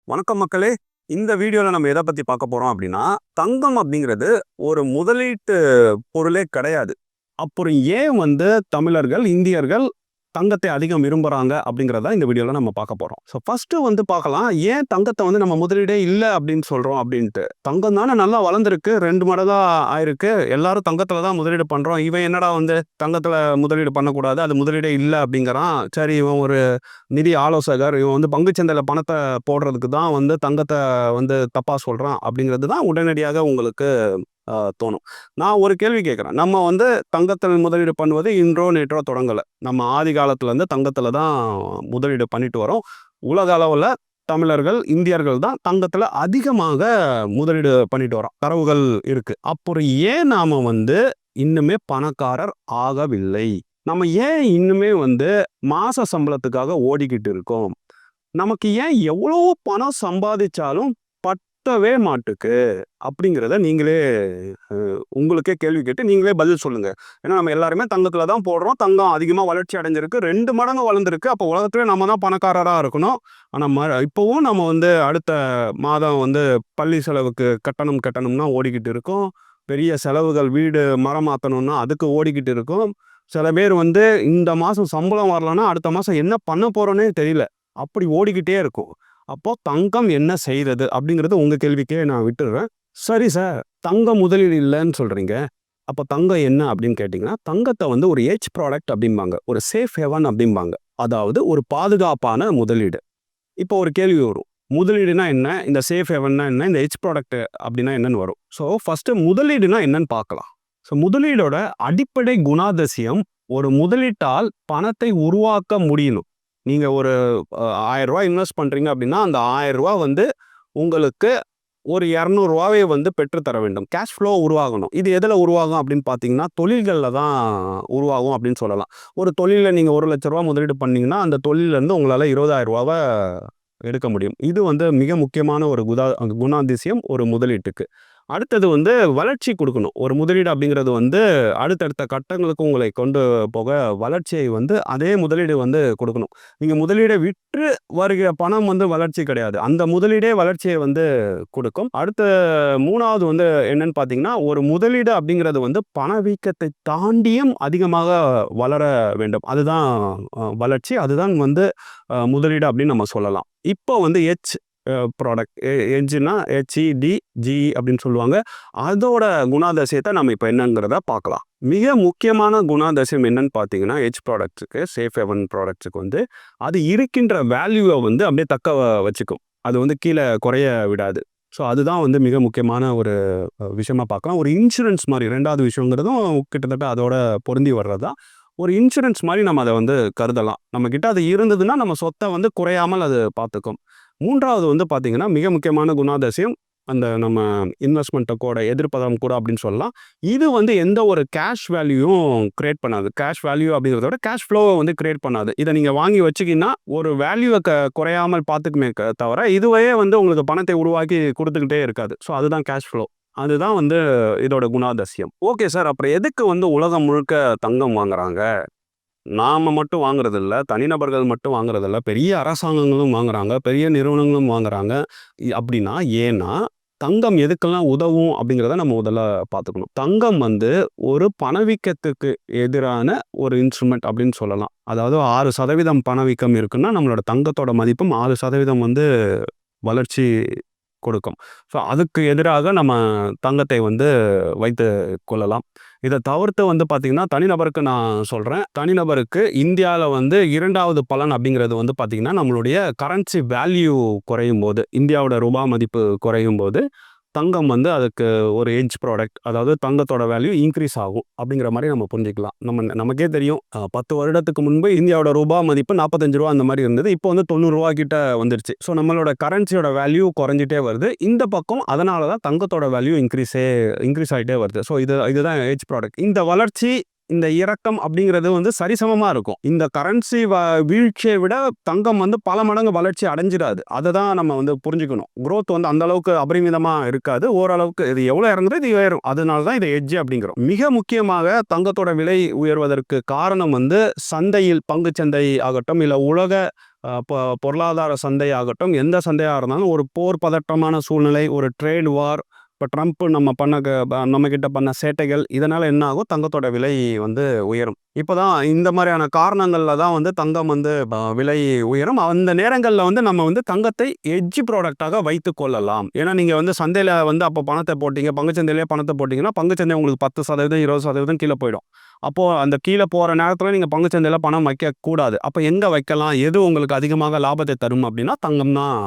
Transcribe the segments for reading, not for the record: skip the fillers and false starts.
வணக்கம் மக்களே. இந்த வீடியோல நம்ம எதை பத்தி பார்க்க போறோம் அப்படின்னா, தங்கம் அப்படிங்கிறது ஒரு முதலீட்டு பொருளே கிடையாது. அப்புறம் ஏன் தமிழர்கள், இந்தியர்கள் தங்கத்தை அதிகம் விரும்புறாங்க அப்படிங்கிறத இந்த வீடியோல நம்ம பார்க்க போறோம். ஸோ ஃபர்ஸ்ட்டு பார்க்கலாம், ஏன் தங்கத்த நம்ம முதலீடே இல்ல அப்படின்னு சொல்றோம் அப்படின்ட்டு. தங்கம் தானே நல்லா வளர்ந்திருக்கு. 2 மடங்கா ஆயிருக்கு. எல்லாரும் தங்கத்துல தான் முதலீடு பண்றோம். இவன் என்னடா தங்கத்துல முதலீடு பண்ணக்கூடாது, அது முதலீடே இல்ல அப்படிங்கிறான். சரி, இவன் ஒரு நிதி ஆலோசகர், இவன் பங்குச்சந்தையில பணத்த போடுறதுக்கு தான் தங்கத்த தப்பா சொல்றான் அப்படிங்கிறது தான் உடனடியாக உங்களுக்கு தோணும். நான் ஒரு கேள்வி கேட்குறேன். நம்ம தங்கத்தில் முதலீடு பண்ணுவது இன்றோ நேற்றோ தொடங்கல. நம்ம ஆதி காலத்துலேருந்து தங்கத்துல தான் முதலீடு பண்ணிட்டு வரோம். உலக அளவுல தமிழர்கள், இந்தியர்கள் தான் தங்கத்துல அதிகமாக முதலீடு பண்ணிட்டு வரோம். தரவுகள் இருக்கு. அப்புறம் ஏன் நாம இன்னுமே பணக்காரர் ஆகவில்லை? நம்ம ஏன் இன்னுமே மாச சம்பளத்துக்காக ஓடிக்கிட்டு இருக்கோம்? நமக்கு ஏன் எவ்வளோ பணம் சம்பாதிச்சாலும் பத்தவே மாட்டுக்கு? அப்படிங்கிறத நீங்களே உங்களுக்கே கேள்வி கேட்டு நீங்களே பதில் சொல்லுங்க. ஏன்னா நம்ம எல்லாருமே தங்கத்துல தான் போடுறோம். தங்கம் அதிகமா வளர்ச்சி அடைஞ்சிருக்கு. 2 மடங்கு வளர்ந்துருக்கு. அப்போ உலகத்திலே நம்ம தான் பணக்காரரா இருக்கணும். ஆனா இப்பவும் நம்ம அடுத்த மாதம் பள்ளி செலவுக்கு கட்டணம்னா ஓடிக்கிட்டு இருக்கோம். பெரிய செலவுகள், வீடு மரம் மாத்தணும்னா அதுக்கு ஓடிக்கிட்டு இருக்கோம். சில பேர் இந்த மாசம் சம்பளம் வரலன்னா அடுத்த மாசம் என்ன பண்ண போறோன்னே தெரியல. அப்படி ஓடிக்கிட்டே இருக்கும். அப்போ தங்கம் என்ன செய்யறது அப்படிங்கிறது உங்க கேள்விக்கே நான் விட்டுடுறேன். சரி சார், தங்கம் முதலீடு இல்லைன்னு சொல்றீங்க. அப்போ தங்கம் என்ன அப்படின்னு கேட்டிங்கன்னா, தங்கத்தை ஒரு எட்ஜ் ப்ராடக்ட் அப்படிம்பாங்க, ஒரு சேஃப் ஹெவன் அப்படிம்பாங்க. அதாவது ஒரு பாதுகாப்பான முதலீடு. இப்போ ஒரு கேள்வி வரும், முதலீடுனா என்ன, இந்த சேஃப் ஹெவன்னா என்ன, இந்த எட்ஜ் ப்ராடக்ட் அப்படின்னா என்னன்னு வரும். ஸோ ஃபர்ஸ்ட் முதலீடுனா என்னன்னு பார்க்கலாம். ஸோ முதலீடோட அடிப்படை குணாதிசயம், ஒரு முதலீட்டால் பணத்தை உருவாக்க முடியணும். நீங்க ஒரு ரூ. 1000 இன்வெஸ்ட் பண்றீங்க அப்படின்னா, அந்த ரூ. 1000 உங்களுக்கு ஒரு ரூ. 200 பெற்று தர வேண்டும். கேஷ் ஃப்ளோ உருவாகணும். இது எதில் உருவாகும் அப்படின்னு பார்த்தீங்கன்னா, தொழில்களில் தான் உருவாகும் அப்படின்னு சொல்லலாம். ஒரு தொழிலில் நீங்கள் ரூ. 1,00,000 முதலீடு பண்ணீங்கன்னா, அந்த தொழிலேருந்து உங்களால் ரூ. 20,000 எடுக்க முடியும். இது மிக முக்கியமான ஒரு குணாதிசயம் ஒரு முதலீட்டுக்கு. அடுத்தது வளர்ச்சி கொடுக்கணும். ஒரு முதலீடு அப்படிங்கிறது அடுத்தடுத்த கட்டங்களுக்கு உங்களை கொண்டு போக வளர்ச்சியை அதே முதலீடு கொடுக்கணும். நீங்கள் முதலீடை விற்று வருகிற பணம் வளர்ச்சி கிடையாது. அந்த முதலீடே வளர்ச்சியை கொடுக்கும். அடுத்த 3வது என்னன்னு பார்த்தீங்கன்னா, ஒரு முதலீடு அப்படிங்கிறது பணவீக்கத்தை தாண்டியும் அதிகமாக வளர வேண்டும். அதுதான் வளர்ச்சி. அதுதான் முதலீடு அப்படின்னு நம்ம சொல்லலாம். இப்போ எச் ப்ராடக்ட், எட்ஜ்னா HEDGE அப்படின்னு சொல்லுவாங்க. அதோட குணாதிசயத்தை நம்ம இப்போ என்னங்கிறத பார்க்கலாம். மிக முக்கியமான குணாதிசயம் என்னன்னு பார்த்தீங்கன்னா, எட்ஜ் ப்ராடக்ட்ஸுக்கு, சேஃப் ஹெவன் ப்ராடக்ட்ஸுக்கு அது இருக்கின்ற வேல்யூவை அப்படியே தக்க வச்சுக்கும். அது கீழே குறைய விடாது. ஸோ அதுதான் மிக முக்கியமான ஒரு விஷயமா பார்க்கலாம். ஒரு இன்சூரன்ஸ் மாதிரி 2வது விஷயங்கிறதும் கிட்டத்தட்ட அதோட பொருந்தி வர்றது தான். ஒரு இன்சூரன்ஸ் மாதிரி நம்ம அதை கருதலாம். நம்மக்கிட்ட அது இருந்ததுன்னா நம்ம சொத்தை குறையாமல் அது பார்த்துக்கும். 3வது பார்த்தீங்கன்னா, மிக முக்கியமான குணாதிசயம், அந்த நம்ம இன்வெஸ்ட்மெண்ட்டுக்கோட எதிர்ப்பதம் கூட அப்படின்னு சொல்லலாம். இது எந்த ஒரு கேஷ் வேல்யூவும் கிரியேட் பண்ணாது. கேஷ் வேல்யூ அப்படிங்கிறத விட கேஷ் ஃப்ளோவை கிரியேட் பண்ணாது. இதை நீங்கள் வாங்கி வச்சுக்கிங்கன்னா ஒரு வேல்யூவை குறையாமல் பார்த்துக்குமே தவிர, இதுவே உங்களுக்கு பணத்தை உருவாக்கி கொடுத்துக்கிட்டே இருக்காது. ஸோ அதுதான் கேஷ் ஃப்ளோ. அதுதான் இதோட குணாதிசயம். ஓகே சார், அப்புறம் எதுக்கு உலகம் முழுக்க தங்கம் வாங்குறாங்க? நாம மட்டும் வாங்குறதில்ல, தனிநபர்கள் மட்டும் வாங்குறதில்ல, பெரிய அரசாங்கங்களும் வாங்குறாங்க, பெரிய நிறுவனங்களும் வாங்குறாங்க. அப்படின்னா ஏன்னா, தங்கம் எதுக்கெல்லாம் உதவும் அப்படிங்கிறத நம்ம முதல்ல பார்த்துக்கணும். தங்கம் ஒரு பணவீக்கத்துக்கு எதிரான ஒரு இன்ஸ்ட்ருமெண்ட் அப்படின்னு சொல்லலாம். அதாவது 6% பணவீக்கம் இருக்குன்னா, நம்மளோட தங்கத்தோட மதிப்பும் 6% வளர்ச்சி கொடுக்கும். ஸோ அதுக்கு எதிராக நம்ம தங்கத்தை வைத்து கொள்ளலாம். இதை தவிர்த்து பார்த்தீங்கன்னா, தனிநபருக்கு நான் சொல்கிறேன். தனிநபருக்கு இந்தியாவில் 2வது பலன் அப்படிங்கிறது பார்த்தீங்கன்னா, நம்மளுடைய கரன்சி வேல்யூ குறையும் போது, இந்தியாவோட ரூபாய் மதிப்பு குறையும் போது, தங்கம் அதுக்கு ஒரு எட்ஜ் ப்ராடக்ட், அதாவது தங்கத்தோட வேல்யூ இன்க்ரீஸ் ஆகும் அப்படிங்கிற மாதிரி நம்ம புரிஞ்சுக்கலாம். நமக்கே தெரியும், 10 வருடத்துக்கு முன்பு இந்தியாவோட ரூபாய் மதிப்பு ரூ. 45 அந்த மாதிரி இருந்தது. இப்போ ரூ. 90 கிட்ட வந்துருச்சு. ஸோ நம்மளோட கரன்சியோட வேல்யூ குறைஞ்சிட்டே வருது. இந்த பக்கம் அதனால தான் தங்கத்தோட வேல்யூ இன்க்ரீஸ் ஆகிட்டே வருது. ஸோ இதுதான் எட்ஜ் ப்ராடக்ட். இந்த வளர்ச்சி இந்த இறக்கம் அப்படிங்கிறது வந்து சரிசமமா இருக்கும். இந்த கரன்சி வீழ்ச்சியை விட தங்கம் வந்து பல மடங்கு வளர்ச்சி அடைஞ்சிடாது. அதை தான் நம்ம வந்து புரிஞ்சுக்கணும். growth வந்து அந்த அளவுக்கு அபரிமிதமா இருக்காது. ஓரளவுக்கு இது எவ்வளவு இறங்குறது இது உயரும். அதனால தான் இதை எட்ஜ் அப்படிங்கிறோம். மிக முக்கியமாக தங்கத்தோட விலை உயர்வதற்கு காரணம் வந்து சந்தையில் பங்குச்சந்தை ஆகட்டும், இல்ல உலக பொருளாதார சந்தை ஆகட்டும், எந்த சந்தையா இருந்தாலும் ஒரு போர் பதற்றமான சூழ்நிலை, ஒரு ட்ரேட் வார், இப்போ ட்ரம்ப் நம்ம கிட்ட பண்ண சேட்டைகள், இதனால என்ன ஆகும், தங்கத்தோட விலை வந்து உயரும். இப்போதான் இந்த மாதிரியான காரணங்கள்ல தான் வந்து தங்கம் வந்து விலை உயரும். அந்த நேரங்களில் வந்து நம்ம வந்து தங்கத்தை எட்ஜ் ப்ராடக்டாக வைத்து கொள்ளலாம். ஏன்னா நீங்க வந்து சந்தையில வந்து அப்போ பணத்தை போட்டீங்க, பங்குச்சந்தையிலேயே பணத்தை போட்டீங்கன்னா பங்குச்சந்தை உங்களுக்கு 10%, 20% கீழே போயிடும். அப்போ அந்த கீழே போற நேரத்துல நீங்க பங்குச்சந்தையில பணம் வைக்க கூடாது. அப்ப எங்க வைக்கலாம், எது உங்களுக்கு அதிகமாக லாபத்தை தரும் அப்படின்னா தங்கம் தான்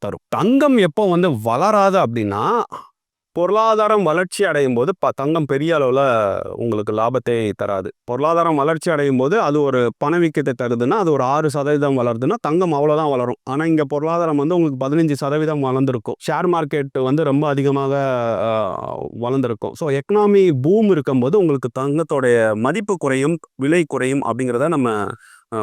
தரும். தங்கம் எப்போ வந்து வளராது அப்படின்னா, பொருளாதாரம் வளர்ச்சி அடையும் போது தங்கம் பெரிய அளவுல உங்களுக்கு லாபத்தை தராது. பொருளாதாரம் வளர்ச்சி அடையும் போது அது ஒரு பணவீக்கத்தை தருதுன்னா, அது ஒரு 6% வளருதுன்னா தங்கம் அவ்வளவுதான் வளரும். ஆனா இங்க பொருளாதாரம் வந்து உங்களுக்கு 15% வளர்ந்துருக்கும். ஷேர் மார்க்கெட் வந்து ரொம்ப அதிகமாக வளர்ந்துருக்கும். ஸோ எக்கனாமி பூம் இருக்கும்போது உங்களுக்கு தங்கத்தோடைய மதிப்பு குறையும், விலை குறையும் அப்படிங்கிறத நம்ம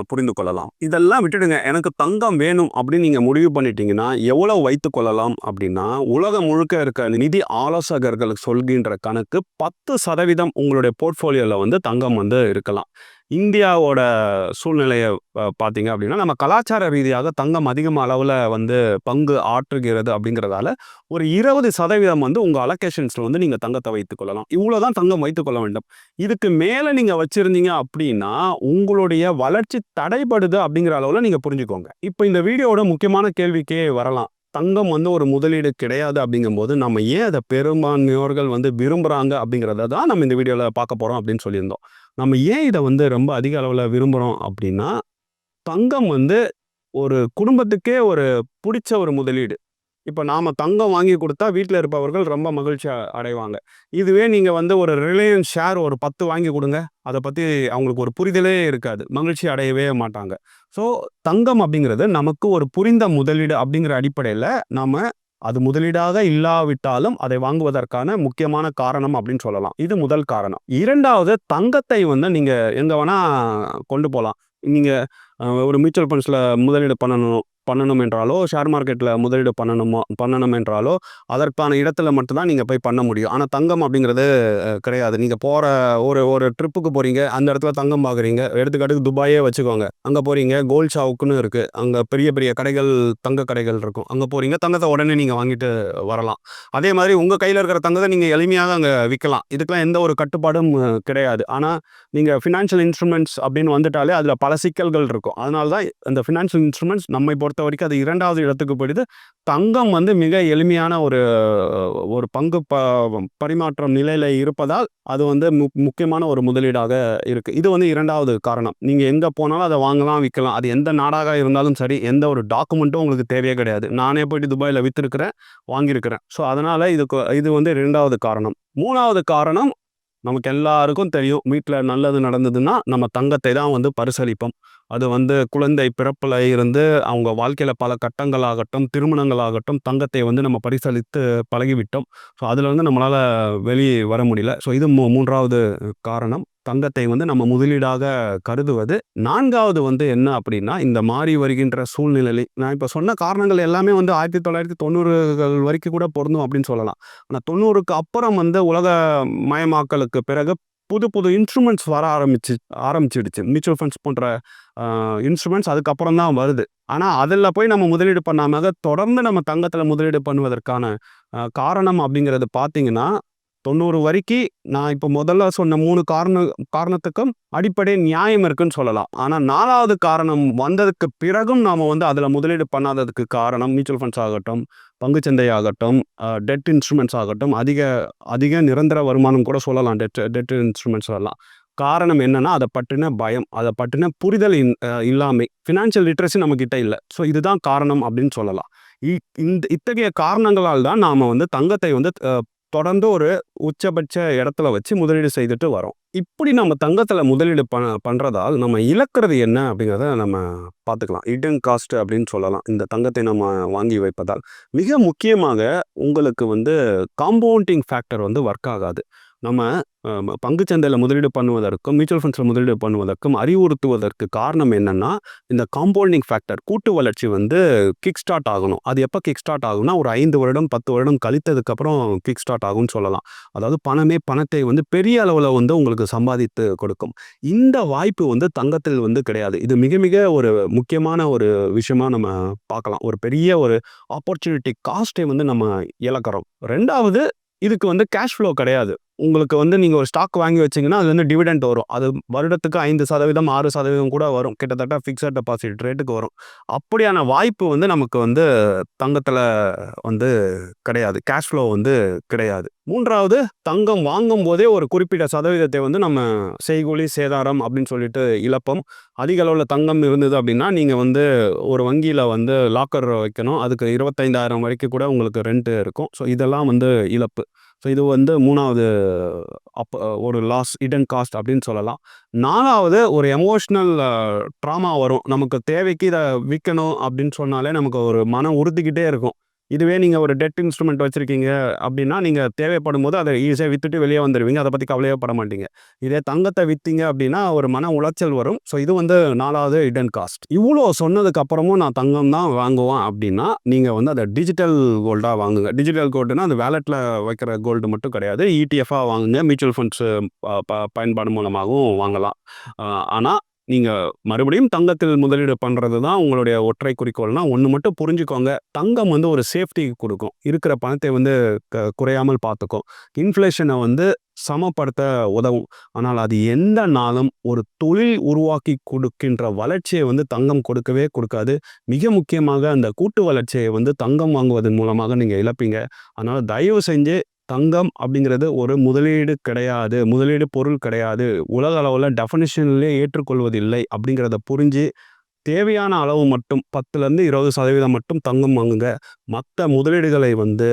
புரிந்து கொள்ளலாம். இதெல்லாம் விட்டுடுங்க, எனக்கு தங்கம் வேணும் அப்படின்னு நீங்க முடிவு பண்ணிட்டீங்கன்னா எவ்வளவு வைத்துக் கொள்ளலாம் அப்படின்னா, உலகம் முழுக்க இருக்க நிதி ஆலோசகர்கள் சொல்கின்ற கணக்கு 10% உங்களுடைய போர்ட்ஃபோலியோல வந்து தங்கம் வந்து இருக்கலாம். இந்தியாவோட சூழ்நிலையை பார்த்தீங்க அப்படின்னா, நம்ம கலாச்சார ரீதியாக தங்கம் அதிகமாக அளவில் வந்து பங்கு ஆற்றுகிறது அப்படிங்கிறதால ஒரு 20% வந்து உங்கள் அலோகேஷன்ஸில் வந்து நீங்கள் தங்கத்தை வைத்துக் கொள்ளலாம். இவ்வளோதான் தங்கம் வைத்துக் கொள்ள வேண்டும். இதுக்கு மேலே நீங்கள் வச்சுருந்தீங்க அப்படின்னா உங்களுடைய வளர்ச்சி தடைபடுது அப்படிங்கிற அளவில் நீங்கள் புரிஞ்சுக்கோங்க. இப்போ இந்த வீடியோவோட முக்கியமான கேள்விக்கே வரலாம். தங்கம் வந்து ஒரு முதலீடு கிடையாது அப்படிங்கும்போது நம்ம ஏன் அதை பெரும்பான்மையோர்கள் வந்து விரும்புகிறாங்க அப்படிங்கிறத தான் நம்ம இந்த வீடியோவில் பார்க்க போகிறோம் அப்படின்னு சொல்லியிருந்தோம். நம்ம ஏன் இதை வந்து ரொம்ப அதிக அளவில் விரும்புகிறோம் அப்படின்னா, தங்கம் வந்து ஒரு குடும்பத்துக்கே ஒரு பிடிச்ச ஒரு முதலீடு. இப்போ நாம தங்கம் வாங்கி கொடுத்தா வீட்டில் இருப்பவர்கள் ரொம்ப மகிழ்ச்சி அடைவாங்க. இதுவே நீங்கள் வந்து ஒரு ரிலையன்ஸ் ஷேர் ஒரு 10 வாங்கி கொடுங்க, அதை பற்றி அவங்களுக்கு ஒரு புரிதலே இருக்காது, மகிழ்ச்சி அடையவே மாட்டாங்க. ஸோ தங்கம் அப்படிங்கிறது நமக்கு ஒரு புரிந்த முதலீடு அப்படிங்கிற அடிப்படையில் நாம அது முதலீடாக இல்லாவிட்டாலும் அதை வாங்குவதற்கான முக்கியமான காரணம் அப்படின்னு சொல்லலாம். இது முதல் காரணம். இரண்டாவது, தங்கத்தை வந்து நீங்க எங்க வேணா கொண்டு போகலாம். நீங்க ஒரு மியூச்சுவல் ஃபண்ட்ஸ்ல முதலீடு பண்ணணும் என்றாலோ, ஷேர் மார்க்கெட்ல முதலீடு பண்ணணும் என்றாலோ அதற்கான இடத்துல மட்டும்தான் நீங்க போய் பண்ண முடியும். ஆனா தங்கம் அப்படிங்கிறது கிடையாது. நீங்க போற ஒரு ட்ரிப்புக்கு போறீங்க, அந்த இடத்துல தங்கம் பார்க்குறீங்க. எடுத்துக்காட்டுக்கு துபாயே வச்சுக்கோங்க. அங்க போறீங்க, கோல்ட் ஷாவுக்குன்னு இருக்கு. அங்க பெரிய பெரிய கடைகள், தங்க கடைகள் இருக்கும். அங்க போறீங்க, தங்கத்தை உடனே நீங்க வாங்கிட்டு வரலாம். அதே மாதிரி உங்க கையில இருக்கிற தங்கத்தை நீங்க எளிமையாக அங்க விற்கலாம். இதுக்கெல்லாம் எந்த ஒரு கட்டுப்பாடும் கிடையாது. ஆனா நீங்க ஃபினான்ஷியல் இன்ஸ்ட்ருமெண்ட்ஸ் அப்படின்னு வந்துட்டாலே அதுல பல சிக்கல்கள் இருக்கும். அதனால தான் அந்த ஃபினான்ஷியல் இன்ஸ்ட்ருமெண்ட்ஸ் நம்மை பொறுத்த வரைக்கும் அது 2வது இடத்துக்கு போயிடுது. தங்கம் வந்து மிக எளிமையான ஒரு பங்கு பரிமாற்றம் நிலையில இருப்பதால் அது வந்து முக்கியமான ஒரு முதலீடாக இருக்கு. இது வந்து 2வது காரணம். நீங்க எங்க போனாலும் அதை வாங்கலாம், விற்கலாம். அது எந்த நாடாக இருந்தாலும் சரி, எந்த ஒரு டாக்குமெண்ட்டும் உங்களுக்கு தேவையே கிடையாது. நானே போயிட்டு துபாயில வித்திருக்கிறேன், வாங்கியிருக்கிறேன். ஸோ அதனால இது வந்து 2வது காரணம். 3வது காரணம், நமக்கு எல்லாருக்கும் தெரியும், வீட்டில் நல்லது நடந்ததுன்னா நம்ம தங்கத்தை தான் வந்து பரிசளிப்போம். அது வந்து குழந்தை பிறப்புல இருந்து அவங்க வாழ்க்கையில பல கட்டங்களாகட்டும், திருமணங்களாகட்டும், தங்கத்தை வந்து நம்ம பரிசளித்து பழகிவிட்டோம். ஸோ அதுல வந்து நம்மளால வெளியே வர முடியல. ஸோ இது 3வது காரணம். தங்கத்தை வந்து நம்ம முதலீடாக கருதுவது. 4வது வந்து என்ன அப்படின்னா, இந்த மாறி வருகின்ற சூழ்நிலை. நான் இப்போ சொன்ன காரணங்கள் எல்லாமே வந்து 1990கள் வரைக்கும் கூட பொருந்தும் அப்படின்னு சொல்லலாம். ஆனால் 90க்கு அப்புறம் வந்து உலக மயமாக்கலுக்கு பிறகு புது புது இன்ஸ்ட்ருமெண்ட்ஸ் வர ஆரம்பிச்சிடுச்சு. மியூச்சுவல் ஃபண்ட்ஸ் போன்ற இன்ஸ்ட்ருமெண்ட்ஸ் அதுக்கப்புறம் தான் வருது. ஆனால் அதில் போய் நம்ம முதலீடு பண்ணாம தொடர்ந்து நம்ம தங்கத்தில் முதலீடு பண்ணுவதற்கான காரணம் அப்படிங்கிறது பார்த்தீங்கன்னா, 90 வரைக்கும் நான் இப்போ முதல்ல சொன்ன 3 காரணத்துக்கும் அடிப்படை நியாயம் இருக்குன்னு சொல்லலாம். ஆனால் 4வது காரணம் வந்ததுக்கு பிறகும் நாம வந்து அதில் முதலீடு பண்ணாததுக்கு காரணம் மியூச்சுவல் ஃபண்ட்ஸ் ஆகட்டும், பங்குச்சந்தை ஆகட்டும், டெட் இன்ஸ்ட்ருமெண்ட்ஸ் ஆகட்டும், அதிக நிரந்தர வருமானம் கூட சொல்லலாம். டெட் இன்ஸ்ட்ருமெண்ட்ஸ் எல்லாம் காரணம் என்னன்னா, அதை பற்றின பயம், அதை பற்றின புரிதல் இல்லாமை, ஃபினான்ஷியல் லிட்ரஸி நம்ம கிட்ட இல்லை. ஸோ இதுதான் காரணம் அப்படின்னு சொல்லலாம். இத்தகைய காரணங்களால் தான் நாம வந்து தங்கத்தை வந்து தொடர்ந்து ஒரு உச்சபட்ச இடத்துல வச்சு முதலீடு செய்துட்டு வரோம். இப்படி நம்ம தங்கத்துல முதலீடு பண்றதால் நம்ம இழக்கிறது என்ன அப்படிங்கிறத நம்ம பார்த்துக்கலாம். ஹிடன் காஸ்ட் அப்படின்னு சொல்லலாம். இந்த தங்கத்தை நம்ம வாங்கி வைப்பதால் மிக முக்கியமாக உங்களுக்கு வந்து காம்பவுண்டிங் ஃபேக்டர் வந்து ஒர்க் ஆகாது. நம்ம பங்குச்சந்தையில் முதலீடு பண்ணுவதற்கும் மியூச்சுவல் ஃபண்ட்ஸில் முதலீடு பண்ணுவதற்கும் அறிவுறுத்துவதற்கு காரணம் என்னன்னா, இந்த காம்பவுண்டிங் ஃபேக்டர் கூட்டு வளர்ச்சி வந்து கிக் ஸ்டார்ட் ஆகணும். அது எப்போ கிக் ஸ்டார்ட் ஆகும்னா, ஒரு 5 வருடம் 10 வருடம் கழித்ததுக்கப்புறம் கிக் ஸ்டார்ட் ஆகும்னு சொல்லலாம். அதாவது பணத்தை வந்து பெரிய அளவில் வந்து உங்களுக்கு சம்பாதித்து கொடுக்கும். இந்த வாய்ப்பு வந்து தங்கத்தில் வந்து கிடையாது. இது மிக மிக ஒரு முக்கியமான ஒரு விஷயமா நம்ம பார்க்கலாம். ஒரு பெரிய ஒரு ஆப்பர்ச்சுனிட்டி காஸ்ட்டை வந்து நம்ம இழக்கிறோம். 2வது, இதுக்கு வந்து கேஷ் ஃப்ளோ கிடையாது. உங்களுக்கு வந்து நீங்க ஒரு ஸ்டாக் வாங்கி வச்சீங்கன்னா, அது வந்து டிவிடெண்ட் வரும். அது வருடத்துக்கு 5%, 6% கூட வரும். கிட்டத்தட்ட ஃபிக்ஸட் டெபாசிட் ரேட்டுக்கு வரும். அப்படியான வாய்ப்பு வந்து நமக்கு வந்து தங்கத்துல வந்து கிடையாது. கேஷ் ஃப்ளோ வந்து கிடையாது. 3வது, தங்கம் வாங்கும்போதே ஒரு குறிப்பிட்ட சதவீதத்தை வந்து நம்ம செய்கூலி, சேதாரம் அப்படின்னு சொல்லிட்டு இழப்போம். அதிக அளவுல தங்கம் இருந்தது அப்படின்னா, நீங்க வந்து ஒரு வங்கியில வந்து லாக்கர் வைக்கணும். அதுக்கு 25,000 வரைக்கும் கூட உங்களுக்கு ரெண்ட் இருக்கும். ஸோ இதெல்லாம் வந்து இழப்பு. ஸோ இது வந்து 3வது ஒரு லாஸ் ஹிடன் காஸ்ட் அப்படின்னு சொல்லலாம். 4வது, ஒரு எமோஷ்னல் ட்ராமா வரும். நமக்கு தேவைக்கு இதை விற்கணும் அப்படின்னு சொன்னாலே நமக்கு ஒரு மன உறுத்திக்கிட்டே இருக்கும். இதுவே நீங்கள் ஒரு டெட் இன்ஸ்ட்ருமெண்ட் வச்சுருக்கீங்க அப்படின்னா, நீங்கள் தேவைப்படும் போது அதை ஈஸியாக விற்றுட்டு வெளியே வந்துடுவீங்க. அதை பற்றி கவலையே பட மாட்டீங்க. இதே தங்கத்தை விற்றீங்க அப்படின்னா ஒரு மன உளைச்சல் வரும். ஸோ இது வந்து 4வது ஹிடன் காஸ்ட். இவ்வளோ சொன்னதுக்கு அப்புறமும் நான் தங்கம் தான் வாங்குவேன் அப்படின்னா, நீங்கள் வந்து அதை டிஜிட்டல் கோல்டாக வாங்குங்க. டிஜிட்டல் கோல்டுனா அது வேலெட்டில் வைக்கிற கோல்டு மட்டும் கிடையாது. ETF-ஆக வாங்குங்க. மியூச்சுவல் ஃபண்ட்ஸ் பயன்பாடு மூலமாகவும் வாங்கலாம். ஆனால் நீங்கள் மறுபடியும் தங்கத்தில் முதலீடு பண்ணுறது தான் உங்களுடைய ஒற்றை குறிக்கோள்னா, ஒன்று மட்டும் புரிஞ்சுக்கோங்க. தங்கம் வந்து ஒரு சேஃப்டி கொடுக்கும். இருக்கிற பணத்தை வந்து குறையாமல் பார்த்துக்கும். இன்ஃப்ளேஷனை வந்து சமப்படுத்த உதவும். ஆனால் அது எந்த நாளும் ஒரு தொழில் உருவாக்கி கொடுக்கின்ற வளர்ச்சியை வந்து தங்கம் கொடுக்கவே கொடுக்காது. மிக முக்கியமாக அந்த கூட்டு வளர்ச்சியை வந்து தங்கம் வாங்குவதன் மூலமாக நீங்கள் இழப்பீங்க. அதனால் தயவு செஞ்சு தங்கம் அப்படிங்கிறது ஒரு முதலீடு கிடையாது. முதலீடு பொருள் கிடையாது. உலக அளவில் டெஃபினிஷன்லேயே ஏற்றுக்கொள்வதில்லை அப்படிங்கிறத புரிஞ்சு, தேவையான அளவு மட்டும் 10லேருந்து 20% மட்டும் தங்கம் வாங்குங்க. மற்ற முதலீடுகளை வந்து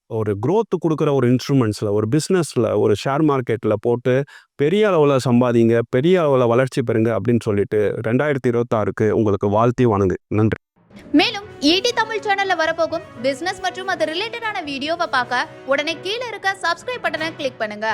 ஒரு growth கொடுக்குற ஒரு இன்ஸ்ட்ருமெண்ட்ஸில், ஒரு பிஸ்னஸில், ஒரு ஷேர் மார்க்கெட்டில் போட்டு பெரிய அளவில் சம்பாதிங்க, பெரிய அளவில் வளர்ச்சி பெறுங்க அப்படின்னு சொல்லிட்டு 2026க்கு உங்களுக்கு வாழ்த்தி வணங்கு. நன்றி. மேலும் ஈடி தமிழ் சேனல்ல வரப்போகும் பிசினஸ் மற்றும் அது ரிலேட்டடான வீடியோவை பார்க்க உடனே கீழே இருக்க சப்ஸ்கிரைப் பட்டனை கிளிக் பண்ணுங்க.